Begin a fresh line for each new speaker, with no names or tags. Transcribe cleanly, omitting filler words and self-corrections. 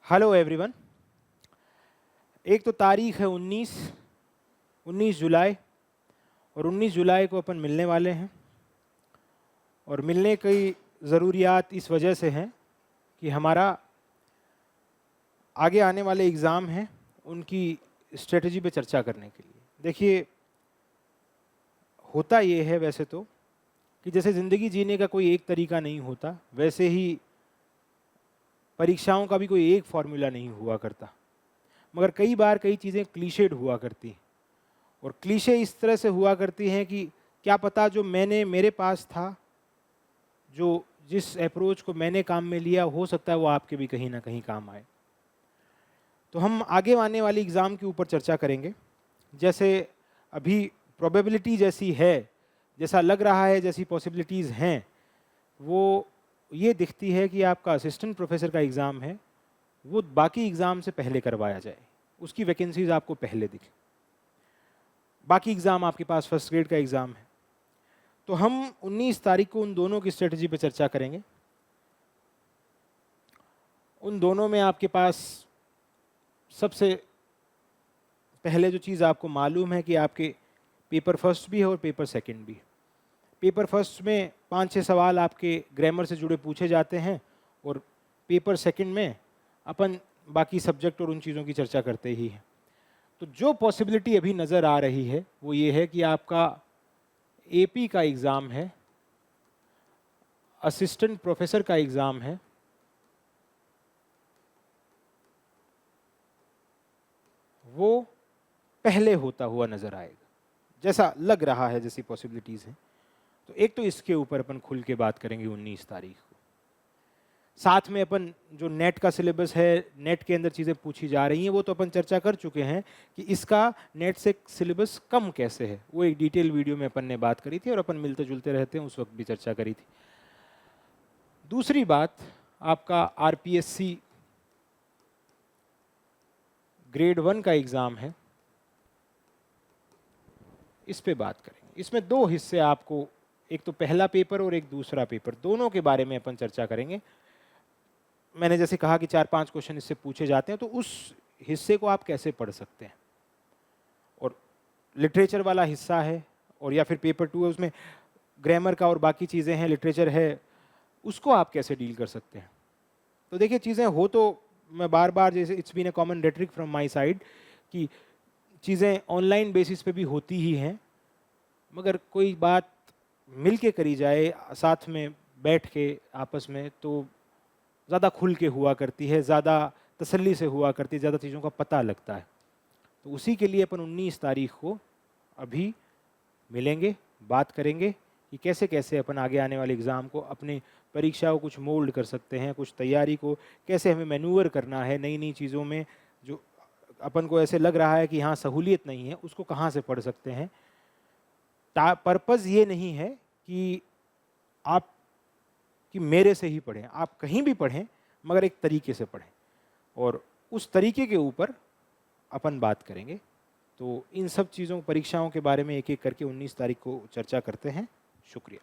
Hello everyone. एक तो तारीख है 19 जुलाई, और 19 जुलाई को अपन मिलने वाले हैं। और मिलने की ज़रूरियात इस वजह से हैं कि हमारा आगे आने वाले एग्ज़ाम हैं, उनकी स्ट्रेटजी पे चर्चा करने के लिए। देखिए, होता ये है वैसे तो कि जैसे ज़िंदगी जीने का कोई एक तरीका नहीं होता, वैसे ही परीक्षाओं का भी कोई एक फॉर्मूला नहीं हुआ करता। मगर कई बार कई चीज़ें क्लीशेड हुआ करती हैं, और क्लीशे इस तरह से हुआ करती हैं कि क्या पता जो मेरे पास था, जो जिस अप्रोच को मैंने काम में लिया, हो सकता है वो आपके भी कहीं ना कहीं काम आए। तो हम आगे आने वाली एग्ज़ाम के ऊपर चर्चा करेंगे। जैसे अभी प्रोबेबिलिटी जैसी है, जैसा लग रहा है, जैसी पॉसिबिलिटीज़ हैं, वो ये दिखती है कि आपका असिस्टेंट प्रोफेसर का एग्ज़ाम है वो बाकी एग्ज़ाम से पहले करवाया जाए, उसकी वैकेंसीज आपको पहले दिखे। बाकी एग्ज़ाम आपके पास फर्स्ट ग्रेड का एग्ज़ाम है। तो हम 19 तारीख को उन दोनों की स्ट्रेटजी पर चर्चा करेंगे। उन दोनों में आपके पास सबसे पहले जो चीज़ आपको मालूम है कि आपके पेपर फर्स्ट भी है और पेपर सेकंड भी है। पेपर फर्स्ट में 5-6 सवाल आपके ग्रामर से जुड़े पूछे जाते हैं, और पेपर सेकंड में अपन बाकी सब्जेक्ट और उन चीज़ों की चर्चा करते ही हैं। तो जो पॉसिबिलिटी अभी नज़र आ रही है वो ये है कि आपका एपी का एग्ज़ाम है, असिस्टेंट प्रोफेसर का एग्ज़ाम है, वो पहले होता हुआ नज़र आएगा, जैसा लग रहा है, जैसी पॉसिबिलिटीज़ हैं। तो एक तो इसके ऊपर अपन खुल के बात करेंगे 19 तारीख को। साथ में अपन जो नेट का सिलेबस है, नेट के अंदर चीज़ें पूछी जा रही हैं, वो तो अपन चर्चा कर चुके हैं कि इसका नेट से सिलेबस कम कैसे है। वो एक डिटेल वीडियो में अपन ने बात करी थी, और अपन मिलते जुलते रहते हैं, उस वक्त भी चर्चा करी थी। दूसरी बात, आपका आरपीएससी ग्रेड 1 का एग्ज़ाम है, इस पे बात करेंगे। इसमें दो हिस्से आपको, एक तो पहला पेपर और एक दूसरा पेपर, दोनों के बारे में अपन चर्चा करेंगे। मैंने जैसे कहा कि 4-5 क्वेश्चन इससे पूछे जाते हैं, तो उस हिस्से को आप कैसे पढ़ सकते हैं। और लिटरेचर वाला हिस्सा है, और या फिर पेपर 2 है, उसमें ग्रामर का और बाकी चीज़ें हैं, लिटरेचर है, उसको आप कैसे डील कर सकते हैं। तो देखिए, चीज़ें हो तो मैं बार बार, जैसे it's been a common rhetoric from my side कि चीज़ें ऑनलाइन बेसिस पे भी होती ही हैं, मगर कोई बात मिल के करी जाए, साथ में बैठ के आपस में, तो ज़्यादा खुल के हुआ करती है, ज़्यादा तसल्ली से हुआ करती है, ज़्यादा चीज़ों का पता लगता है। तो उसी के लिए अपन 19 तारीख को अभी मिलेंगे, बात करेंगे कि कैसे कैसे अपन आगे आने वाले एग्ज़ाम को, अपनी परीक्षा को कुछ मोल्ड कर सकते हैं, कुछ तैयारी को कैसे हमें मैनूवर करना है, नई नई चीज़ों में जो अपन को ऐसे लग रहा है कि हाँ सहूलियत नहीं है, उसको कहाँ से पढ़ सकते हैं। पर्पज़ ये नहीं है कि आप कि मेरे से ही पढ़ें, आप कहीं भी पढ़ें, मगर एक तरीके से पढ़ें, और उस तरीके के ऊपर अपन बात करेंगे। तो इन सब चीज़ों, परीक्षाओं के बारे में एक एक करके 19 तारीख को चर्चा करते हैं। शुक्रिया।